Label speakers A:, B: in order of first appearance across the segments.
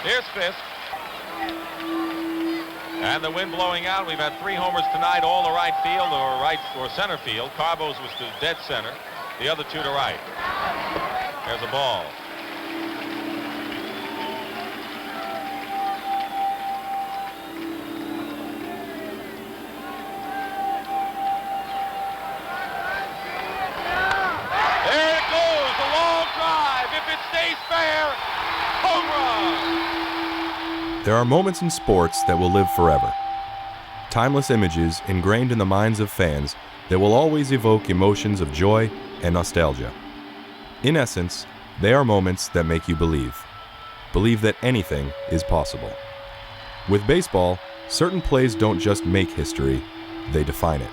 A: Here's Fisk. And the wind blowing out. We've had 3 homers tonight, all to right field or center field. Carbo's was to dead center. The other 2 to right. There's a ball. There it goes, the long drive. If it stays fair, home run.
B: There are moments in sports that will live forever. Timeless images ingrained in the minds of fans that will always evoke emotions of joy and nostalgia. In essence, they are moments that make you believe. Believe that anything is possible. With baseball, certain plays don't just make history, they define it.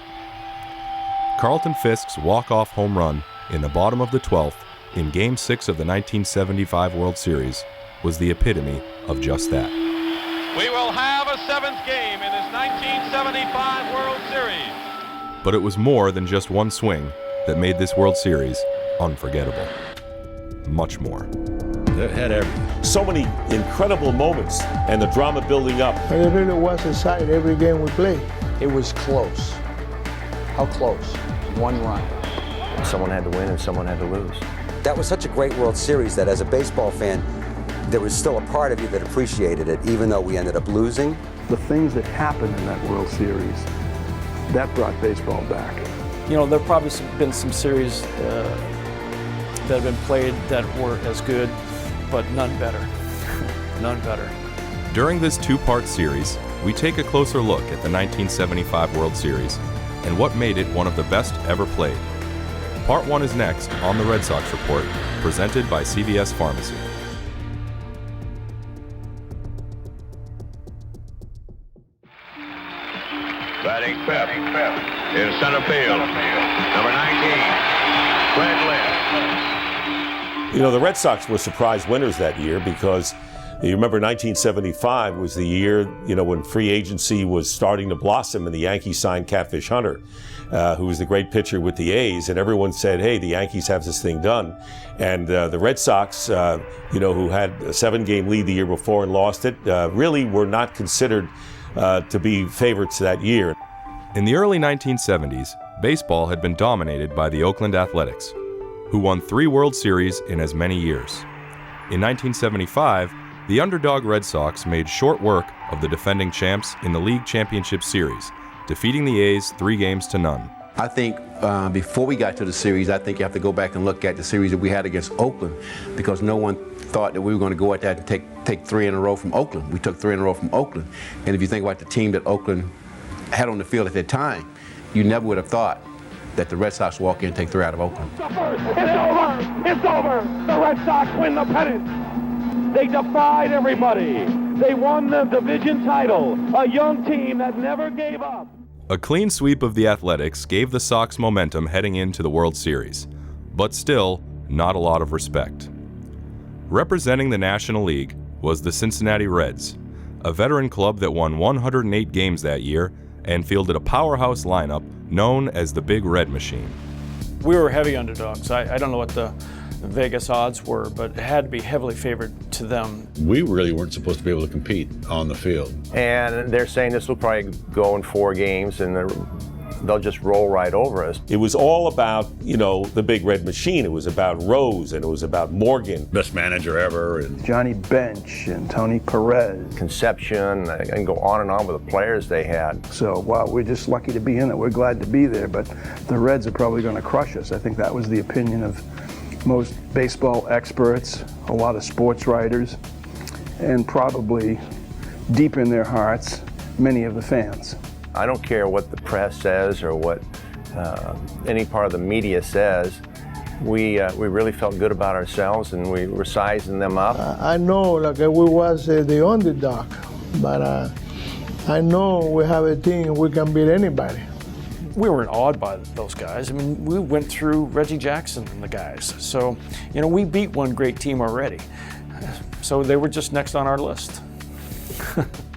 B: Carlton Fisk's walk-off home run in the bottom of the 12th in Game 6 of the 1975 World Series was the epitome of just that.
A: We will have a 7th game in this 1975 World Series.
B: But it was more than just one swing that made this World Series unforgettable. Much more.
C: It had everything. So many incredible moments and the drama building up.
D: It really was exciting every game we played.
E: It was close. How close? 1 run.
F: Someone had to win and someone had to lose.
G: That was such a great World Series that as a baseball fan, there was still a part of you that appreciated it, even though we ended up losing.
H: The things that happened in that World Series, that brought baseball back.
I: You know, there have probably been some series that have been played that weren't as good, but none better. None better.
B: During this 2-part series, we take a closer look at the 1975 World Series and what made it one of the best ever played. Part 1 is next on the Red Sox Report, presented by CVS Pharmacy.
A: Batting fifth in center field. Number 19, Fred Lynn.
C: You know, the Red Sox were surprise winners that year because you remember 1975 was the year, when free agency was starting to blossom and the Yankees signed Catfish Hunter, who was the great pitcher with the A's, and everyone said, hey, the Yankees have this thing done. And the Red Sox, who had a 7-game lead the year before and lost it, really were not considered to be favorites that year.
B: In the early 1970s, baseball had been dominated by the Oakland Athletics, who won 3 World Series in as many years. In 1975, the underdog Red Sox made short work of the defending champs in the League Championship Series, defeating the A's 3-0.
J: I think before we got to the series, I think you have to go back and look at the series that we had against Oakland, because no one thought that we were going to go at that and take 3 in a row from Oakland. We took 3 in a row from Oakland. And if you think about the team that Oakland had on the field at that time, you never would have thought that the Red Sox walk in and take 3 out of Oakland.
K: It's over! It's over! The Red Sox win the pennant! They defied everybody! They won the division title! A young team that never gave up!
B: A clean sweep of the Athletics gave the Sox momentum heading into the World Series, but still, not a lot of respect. Representing the National League was the Cincinnati Reds, a veteran club that won 108 games that year and fielded a powerhouse lineup known as the Big Red Machine.
I: We were heavy underdogs. I don't know what the Vegas odds were, but it had to be heavily favored to them.
L: We really weren't supposed to be able to compete on the field.
F: And they're saying this will probably go in 4 games and they'll just roll right over us.
C: It was all about, the Big Red Machine. It was about Rose and it was about Morgan.
L: Best manager ever. And
H: Johnny Bench and Tony Perez.
F: Conception, and go on and on with the players they had.
H: So, we're just lucky to be in it. We're glad to be there, but the Reds are probably going to crush us. I think that was the opinion of most baseball experts, a lot of sports writers, and probably deep in their hearts, many of the fans.
F: I don't care what the press says or what any part of the media says. We really felt good about ourselves, and we were sizing them up.
D: I know we was the underdog, but I know we have a team we can beat anybody.
I: We weren't awed by those guys. I mean, we went through Reggie Jackson and the guys. So, we beat one great team already. So they were just next on our list.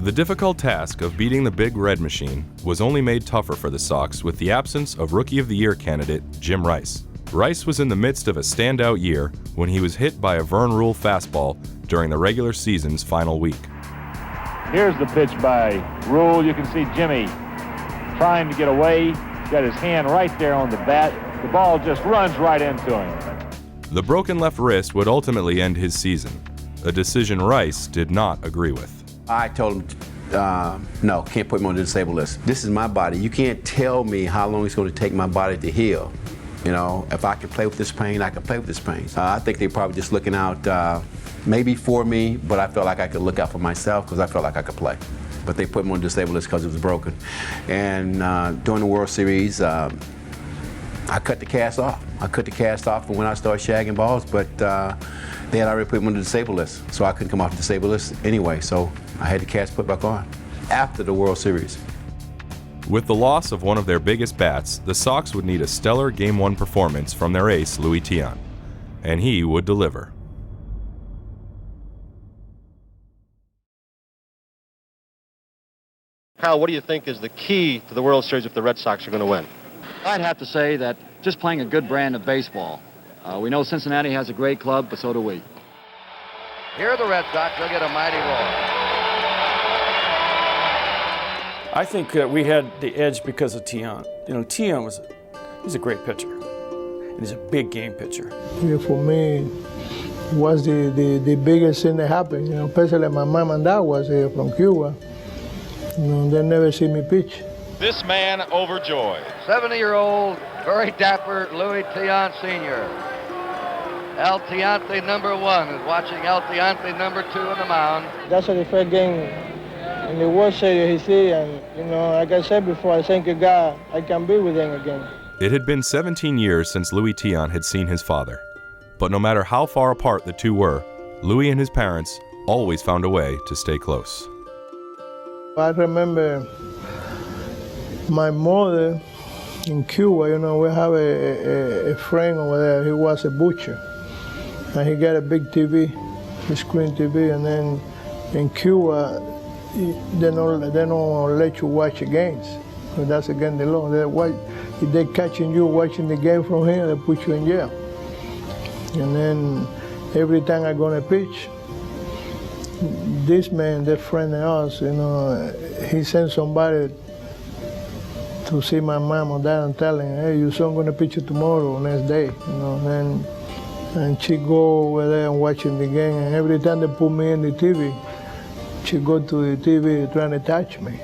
B: The difficult task of beating the Big Red Machine was only made tougher for the Sox with the absence of Rookie of the Year candidate Jim Rice. Rice was in the midst of a standout year when he was hit by a Vern Rule fastball during the regular season's final week.
K: Here's the pitch by Rule. You can see Jimmy trying to get away. Got his hand right there on the bat. The ball just runs right into him.
B: The broken left wrist would ultimately end his season, a decision Rice did not agree with.
J: I told him, no, can't put me on the disabled list. This is my body. You can't tell me how long it's going to take my body to heal. You know, if I can play with this pain, I can play with this pain. I think they're probably just looking out maybe for me, but I felt like I could look out for myself because I felt like I could play. But they put me on disabled list because it was broken. And during the World Series, I cut the cast off. I cut the cast off when I started shagging balls, but they had already put me on the disabled list, so I couldn't come off the disabled list anyway, so I had the cast put back on after the World Series.
B: With the loss of one of their biggest bats, the Sox would need a stellar Game 1 performance from their ace, Luis Tiant, and he would deliver.
M: Kyle, what do you think is the key to the World Series if the Red Sox are going to win?
N: I'd have to say that just playing a good brand of baseball. We know Cincinnati has a great club, but so do we.
O: Here are the Red Sox. They'll get a mighty roar.
I: I think that we had the edge because of Tiant. You know, Tiant he's a great pitcher, and he's a big game pitcher.
D: Yeah, for me, was the biggest thing that happened. You know, especially my mom and dad was here from Cuba. You know, they never see me pitch.
A: This man overjoyed.
O: 70-year-old, very dapper Luis Tiant Sr. El Tiante #1 is watching El Tiante #2 on the mound.
D: That's the first game in the World Series he see, and you know, like I said before, I thank God I can be with him again.
B: It had been 17 years since Luis Tiant had seen his father. But no matter how far apart the two were, Luis and his parents always found a way to stay close.
D: I remember my mother in Cuba, you know, we have a friend over there. He was a butcher, and he got a big TV, a screen TV, and then in Cuba, they don't let you watch the games, because that's against the law. If they're catching you watching the game from here, they put you in jail. And then every time I'm gonna pitch, this man, that friend of ours, you know, he sent somebody to see my mom or dad and tell him, hey, your son gonna pitch you tomorrow, next day, you know. And she go over there and watching the game, and every time they put me in the TV, she go to the TV trying to touch me.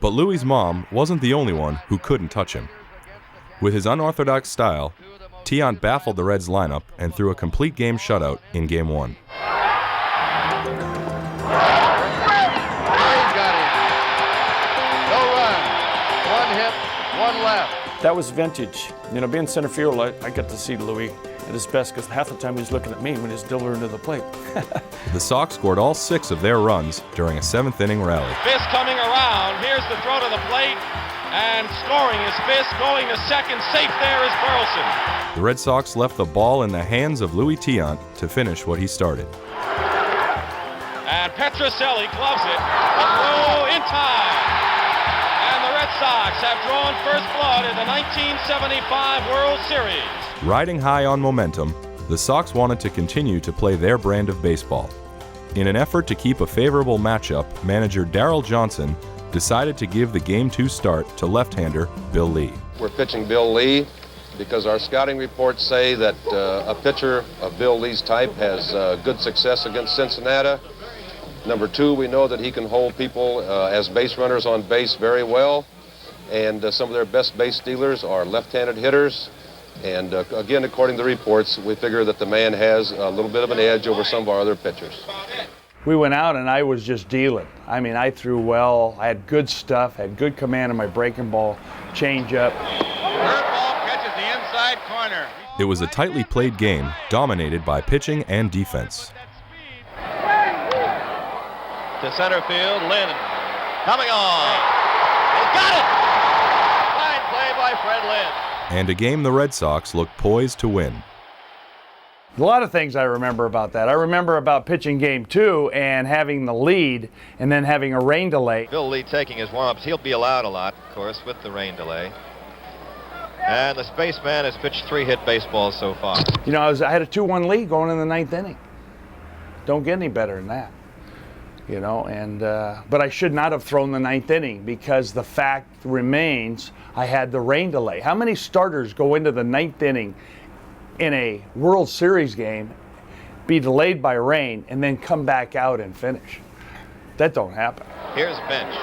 B: But Luis' mom wasn't the only one who couldn't touch him. With his unorthodox style, Tiant baffled the Reds lineup and threw a complete game shutout in Game 1.
I: That was vintage. You know, being center field, I got to see Luis at his best because half the time he was looking at me when he was delivering to the plate.
B: The Sox scored all 6 of their runs during a 7th-inning rally.
A: Fisk coming around. Here's the throw to the plate. And scoring is Fisk. Going to second. Safe there is Burleson.
B: The Red Sox left the ball in the hands of Luis Tiant to finish what he started.
A: And Petrocelli gloves it. A throw in time. And the Red Sox have drawn first blood in the 1975 World Series.
B: Riding high on momentum, the Sox wanted to continue to play their brand of baseball. In an effort to keep a favorable matchup, manager Darryl Johnson decided to give the Game 2 start to left-hander Bill Lee.
P: We're pitching Bill Lee because our scouting reports say that a pitcher of Bill Lee's type has good success against Cincinnati. Number 2, we know that he can hold people as base runners on base very well, and some of their best base stealers are left-handed hitters. And again, according to the reports, we figure that the man has a little bit of an edge over some of our other pitchers.
E: We went out and I was just dealing. I mean, I threw well, I had good stuff, had good command of my breaking ball, changeup.
A: Curveball catches the inside corner.
B: It was a tightly played game, dominated by pitching and defense.
A: To center field, Lynn coming on. He got it! Fine play by Fred Lynn.
B: And a game the Red Sox looked poised to win.
E: A lot of things I remember about that. I remember about pitching game 2 and having the lead and then having a rain delay.
Q: Bill Lee taking his warm-ups. He'll be allowed a lot, of course, with the rain delay. And the spaceman has pitched 3 hit baseballs so far.
E: You know, I had a 2-1 lead going in the 9th inning. Don't get any better than that. You know, and but I should not have thrown the 9th inning because the fact remains I had the rain delay. How many starters go into the 9th inning in a World Series game, be delayed by rain, and then come back out and finish? That don't happen.
Q: Here's Bench.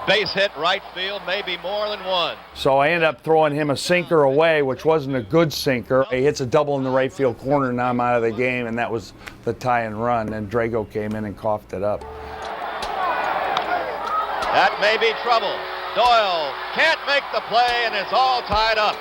Q: Base hit right field, maybe more than one.
E: So I ended up throwing him a sinker away, which wasn't a good sinker. He hits a double in the right field corner, and I'm out of the game, and that was the tie and run. And Drago came in and coughed it up.
Q: That may be trouble. Doyle can't make the play, and it's all tied up.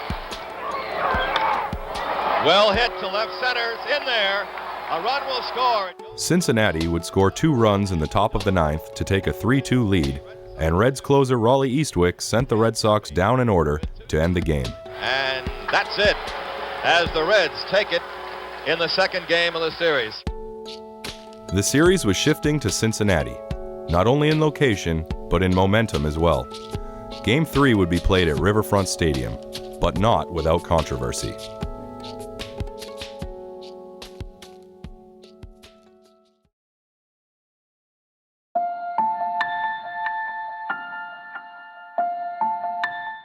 Q: Well hit to left center, it's in there. A run will score.
B: Cincinnati would score 2 runs in the top of the 9th to take a 3-2 lead, and Reds closer Raleigh Eastwick sent the Red Sox down in order to end the game.
Q: And that's it, as the Reds take it in the 2nd game of the series.
B: The series was shifting to Cincinnati, not only in location, but in momentum as well. Game 3 would be played at Riverfront Stadium, but not without controversy.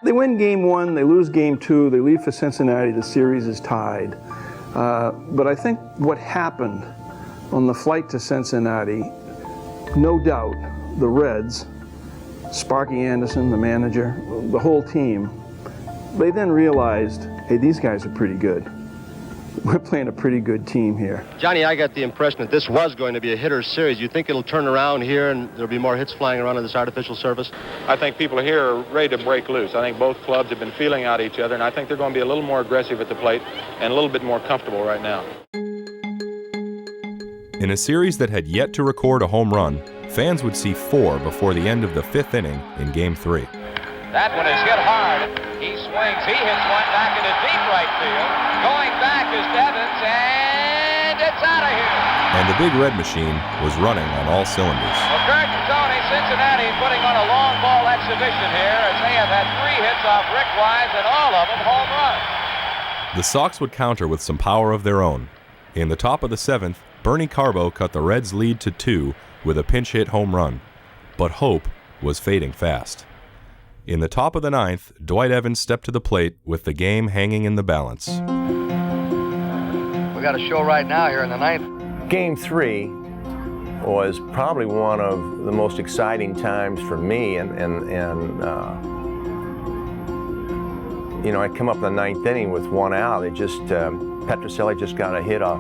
H: They win game 1, they lose game 2, they leave for Cincinnati, the series is tied. But I think what happened on the flight to Cincinnati, no doubt the Reds, Sparky Anderson, the manager, the whole team, they then realized, hey, these guys are pretty good. We're playing a pretty good team here.
M: Johnny, I got the impression that this was going to be a hitter's series. You think it'll turn around here and there'll be more hits flying around on this artificial surface?
R: I think people here are ready to break loose. I think both clubs have been feeling out each other, and I think they're going to be a little more aggressive at the plate and a little bit more comfortable right now.
B: In a series that had yet to record a home run, fans would see 4 before the end of the 5th inning in Game 3.
S: That one is hit hard. He swings, he hits one back into deep right field. Going back is Devins, and it's out of here.
B: And the Big Red Machine was running on all cylinders.
S: Well, Kurt and Tony, Cincinnati putting on a long ball exhibition here as they have had 3 hits off Rick Wise and all of them home runs.
B: The Sox would counter with some power of their own. In the top of the 7th, Bernie Carbo cut the Reds' lead to 2 with a pinch hit home run. But hope was fading fast. In the top of the 9th, Dwight Evans stepped to the plate with the game hanging in the balance.
O: We got a show right now here in the 9th.
F: Game 3 was probably one of the most exciting times for me, and you know, I come up in the 9th inning with 1 out. It just Petrocelli just got a hit off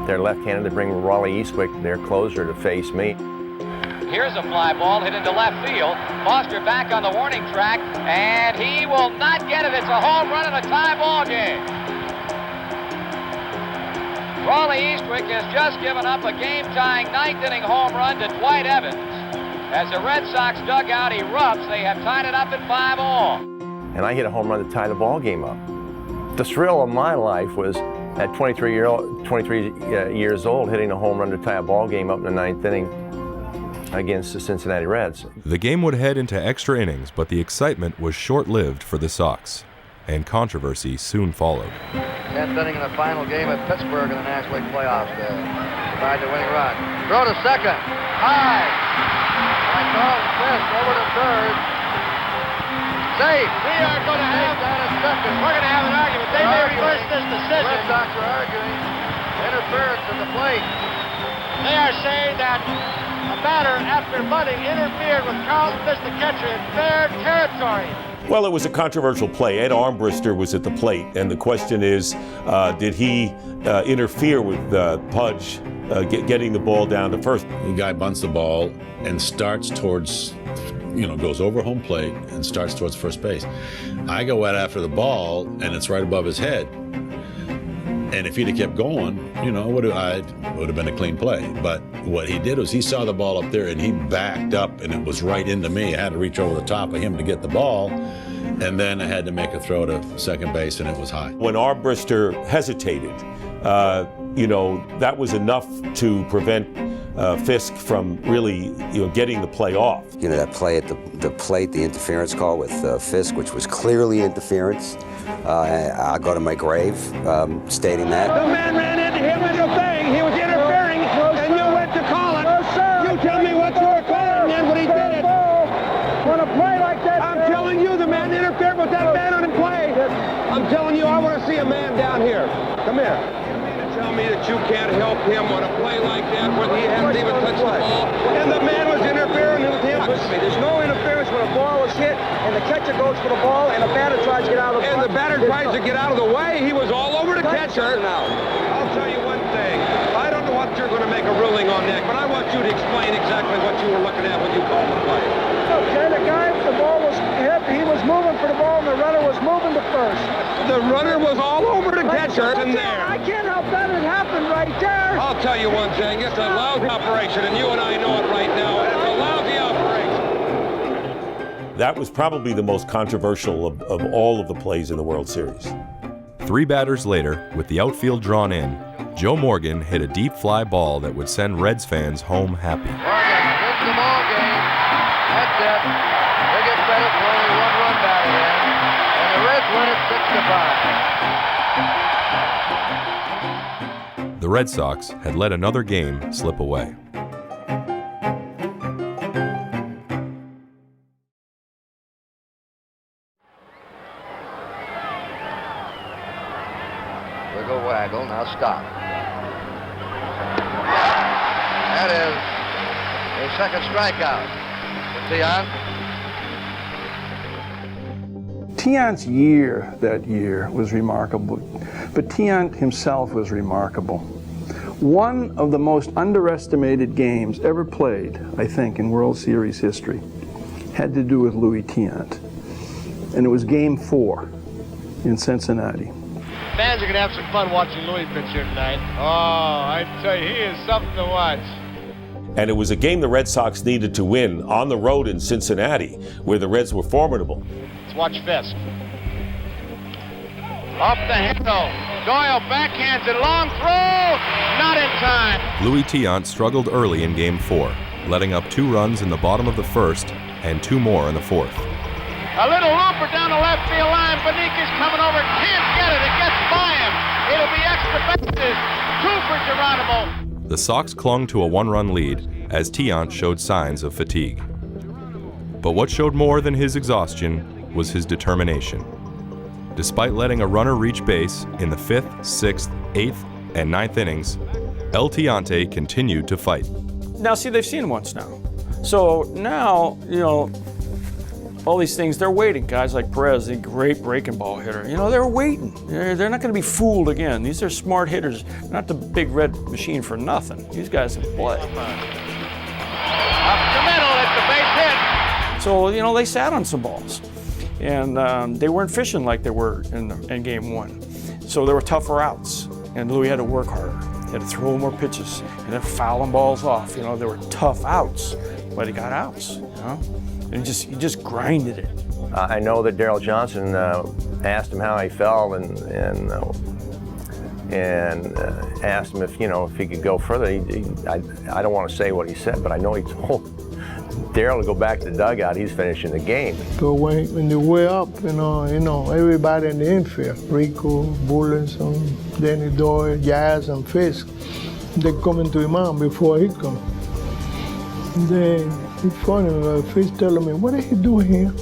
F: their left-handed to bring Raleigh Eastwick, their closer, to face me.
S: Here's a fly ball hit into left field. Foster back on the warning track, and he will not get it. It's a home run in a tie ball game. Raleigh Eastwick has just given up a game-tying 9th inning home run to Dwight Evans. As the Red Sox dugout erupts, they have tied it up at 5-all.
F: And I hit a home run to tie the ball game up. The thrill of my life was at 23 years old, hitting a home run to tie a ball game up in the 9th inning against the Cincinnati Reds.
B: The game would head into extra innings, but the excitement was short-lived for the Sox, and controversy soon followed.
O: 10th inning in the final game at Pittsburgh in the National League playoffs. Tried the winning run. Throw to second. High. By Carl Fisk over to third. Safe.
K: We are going to have
O: down at second.
K: We're going to have an argument. They may reverse this decision.
O: Red Sox are arguing interference at the plate.
K: They are saying that a batter, after bunting, interfered with Carlton Fisk, the catcher, in fair territory.
C: Well, it was a controversial play. Ed Armbruster was at the plate, and the question is, did he interfere with Pudge getting the ball down to first?
L: The guy bunts the ball and starts towards, goes over home plate and starts towards first base. I go right after the ball, and it's right above his head. And if he'd have kept going, it would have been a clean play. But what he did was he saw the ball up there and he backed up, and it was right into me. I had to reach over the top of him to get the ball. And then I had to make a throw to second base, and it was high.
C: When Armbruster hesitated, that was enough to prevent Fisk from really, getting the play off.
G: That play at the plate, the interference call with Fisk, which was clearly interference. I'll go to my grave stating that.
K: The man ran into him in the thing. He was interfering, and you went to call it. No, sir. You tell me what you were calling and what he did. On a play like that, I'm telling you, the man interfered with that man on the play. I'm telling you, I want to see a man down here. Come here. You mean to tell me that you can't help him on a play like that when he hasn't even touched the ball, and the man was interfering with him?
T: Listen to me, there's no interference when a ball is hit, and the catcher goes for the ball, and the batter tries to get out of the
K: And the batter tries to get out of the way. He was all over the catcher. Now, I'll tell you one thing. I don't know what you're going to make a ruling on that, but I want you to explain exactly what you were looking at when you called the play.
T: Okay, the ball was hit, he was moving for the ball, and the runner was moving to first.
K: The runner was all over the catcher in there.
T: I can't help that. It happened right there.
K: I'll tell you one thing. It's a lousy operation, and you and I know it right now. It's a lousy operation.
C: That was probably the most controversial of all of the plays in the World Series.
B: 3 batters later, with the outfield drawn in, Joe Morgan hit a deep fly ball that would send Reds fans home happy.
O: Morgan wins the ball game. That's it. They get credit for only 1 run batted in, and the Reds win it 6-5.
B: The Red Sox had let another game slip away.
O: Wiggle waggle, now stop. That is his second strikeout.
H: Tiant's year that year was remarkable, but Tiant himself was remarkable. One of the most underestimated games ever played, I think, in World Series history had to do with Louis Tiant. And it was Game 4 in Cincinnati.
U: Fans are going to have some fun watching Louis pitch here tonight. Oh, I tell you, he is something to watch.
C: And it was a game the Red Sox needed to win on the road in Cincinnati, where the Reds were formidable.
U: Let's watch Fisk. Off the handle. Doyle backhands it. Long throw. Not in time.
B: Louis Tiant struggled early in Game 4, letting up 2 runs in the bottom of the first and 2 more in the fourth.
U: A little looper down the left field line. Beniquez coming over. Can't get it. It gets by him. It'll be extra bases. 2 for Geronimo.
B: The Sox clung to a 1-run lead as Tiant showed signs of fatigue. But what showed more than his exhaustion was his determination. Despite letting a runner reach base in the 5th, 6th, 8th, and 9th innings, El Tiante continued to fight.
I: Now, see, they've seen him once now. So now, all these things, they're waiting. Guys like Perez, a great breaking ball hitter, they're waiting. They're not going to be fooled again. These are smart hitters, not the big red machine for nothing. These guys can play.
U: Up the middle, it's a base hit.
I: So, they sat on some balls. And they weren't fishing like they were in Game 1. So there were tougher outs, and Louis had to work harder. He had to throw more pitches and then fouling balls off. There were tough outs, but he got outs, And he just grinded it.
F: I know that Daryl Johnson asked him how he felt and asked him if he could go further. I don't want to say what he said, but I know he told Daryl to go back to the dugout. He's finishing the game.
D: So when they way up, everybody in the infield, Rico, Bullenson, Danny Doyle, Jazz, and Fisk, they come into the mound before he comes. Then it's funny, Fisk telling me, what is he doing here?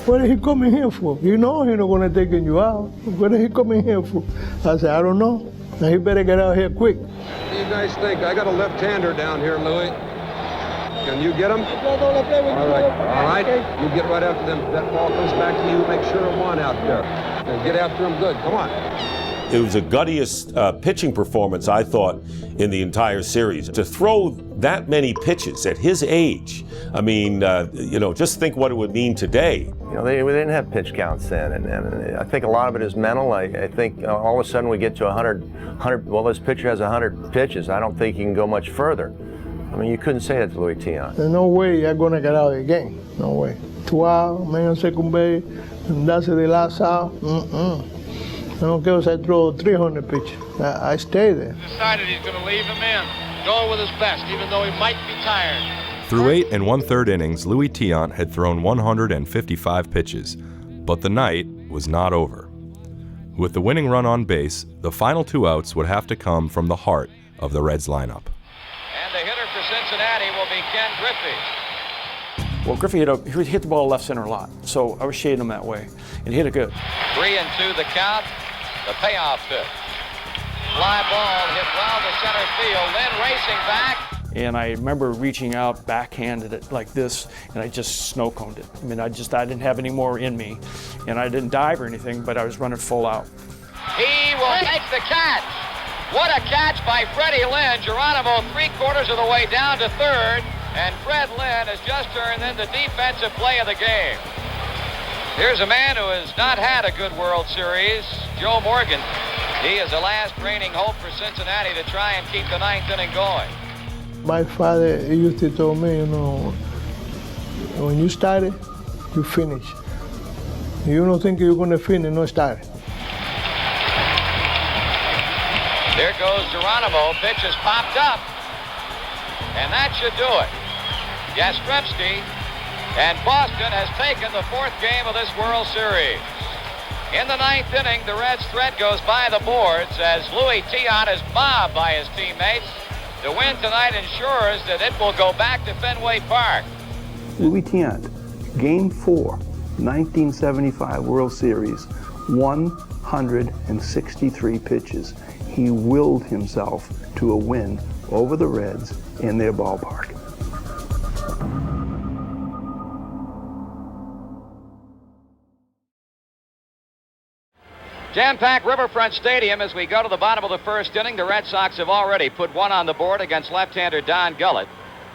D: What is he coming here for? He's not gonna take you out. What is he coming here for? I said, I don't know. Now he better get out here quick.
K: What do you guys think? I got a left-hander down here, Louis. Can you get him? All right. You get right after them. That ball comes back to you. Make sure of 1 out there. And get after him good. Come on.
C: It was the guttiest pitching performance, I thought, in the entire series. To throw that many pitches at his age, I mean, just think what it would mean today.
F: They didn't have pitch counts then, and I think a lot of it is mental. I think all of a sudden we get to 100, well, this pitcher has 100 pitches. I don't think he can go much further. I mean, you couldn't say that to Louis Tiant.
D: There's no way you're going to get out of the game. No way. 2 outs, man on second base, and that's the last out. I don't care if I throw 300 pitches. I stay there.
U: Decided he's going to leave him in, going with his best, even though he might be tired.
B: Through 8 1/3 innings, Louis Tiant had thrown 155 pitches, but the night was not over. With the winning run on base, the final 2 outs would have to come from the heart of the Reds lineup.
S: And the hitter for Cincinnati will be Ken Griffey.
I: Well, Griffey hit the ball left center a lot, so I was shading him that way, and hit it good.
S: 3-2 the count. The payoff pitch. Fly ball hit well to center field. Lynn racing back.
I: And I remember reaching out, backhanded it like this, and I just snow coned it. I mean, I didn't have any more in me, and I didn't dive or anything, but I was running full out.
S: He will take the catch. What a catch by Freddie Lynn. Geronimo 3/4 of the way down to third, and Fred Lynn has just turned in the defensive play of the game. Here's a man who has not had a good World Series, Joe Morgan. He is the last reigning hope for Cincinnati to try and keep the 9th inning going.
D: My father used to tell me, you know, when you start it, you finish. You don't think you're going to finish, no start.
S: There goes Geronimo. Pitch is popped up. And that should do it. Yastrzemski and Boston has taken the 4th game of this World Series. In the 9th inning, the Reds' threat goes by the boards as Louis Tiant is mobbed by his teammates. The win tonight ensures that it will go back to Fenway Park.
H: Louis Tiant, Game 4, 1975 World Series, 163 pitches. He willed himself to a win over the Reds in their ballpark.
S: Jam-packed Riverfront Stadium as we go to the bottom of the 1st inning. The Red Sox have already put 1 on the board against left-hander Don Gullett.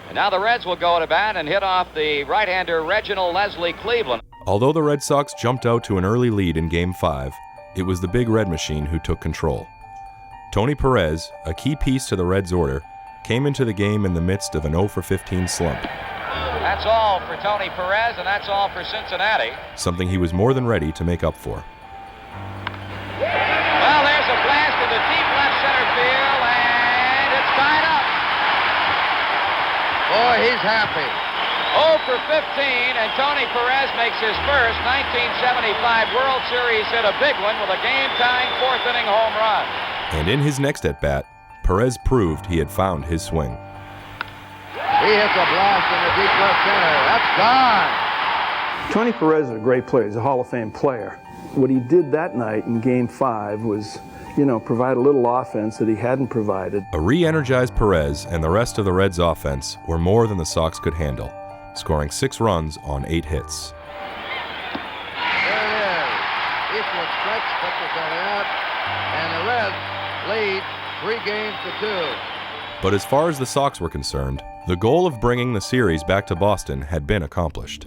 S: And now the Reds will go to bat and hit off the right-hander Reginald Leslie Cleveland.
B: Although the Red Sox jumped out to an early lead in Game 5, it was the Big Red Machine who took control. Tony Perez, a key piece to the Reds' order, came into the game in the midst of an 0-for-15 slump.
S: That's all for Tony Perez, and that's all for Cincinnati.
B: Something he was more than ready to make up for.
S: Well, there's a blast into deep left center field, and it's tied up.
O: Boy, he's happy.
S: 0 for 15, and Tony Perez makes his first 1975 World Series hit, a big one with a game-tying 4th inning home run.
B: And in his next at-bat, Perez proved he had found his swing.
O: He hits a blast in the deep left center. That's gone.
H: Tony Perez is a great player. He's a Hall of Fame player. What he did that night in Game 5 was, provide a little offense that he hadn't provided.
B: A re-energized Perez and the rest of the Reds' offense were more than the Sox could handle, scoring 6 runs on 8 hits.
O: There it is. Eastwood stretch, puts us on out, and the Reds lead 3-2.
B: But as far as the Sox were concerned, the goal of bringing the series back to Boston had been accomplished.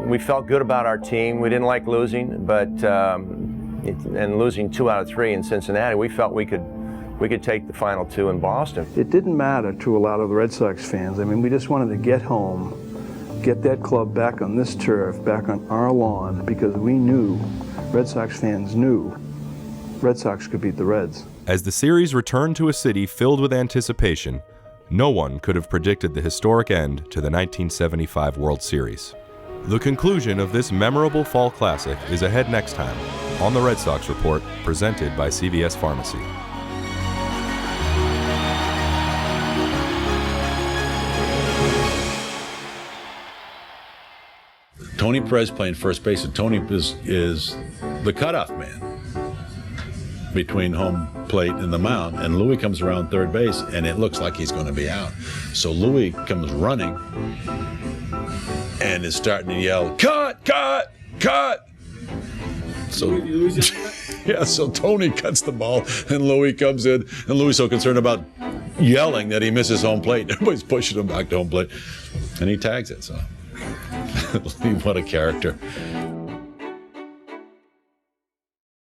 F: We felt good about our team. We didn't like losing, but and losing 2 out of 3 in Cincinnati, we felt we could take the final 2 in Boston.
H: It didn't matter to a lot of the Red Sox fans. I mean, we just wanted to get home, get that club back on this turf, back on our lawn, because we knew, Red Sox fans knew, Red Sox could beat the Reds.
B: As the series returned to a city filled with anticipation, no one could have predicted the historic end to the 1975 World Series. The conclusion of this memorable fall classic is ahead next time on the Red Sox Report, presented by CVS Pharmacy.
L: Tony Perez playing first base, and Tony is the cutoff man between home plate and the mound, and Louis comes around third base, and it looks like he's going to be out. So Louis comes running and is starting to yell, "Cut, cut, cut!" So yeah, so Tony cuts the ball, and Louis comes in, and Louis is so concerned about yelling that he misses home plate. Everybody's pushing him back to home plate, and he tags it. So what a character!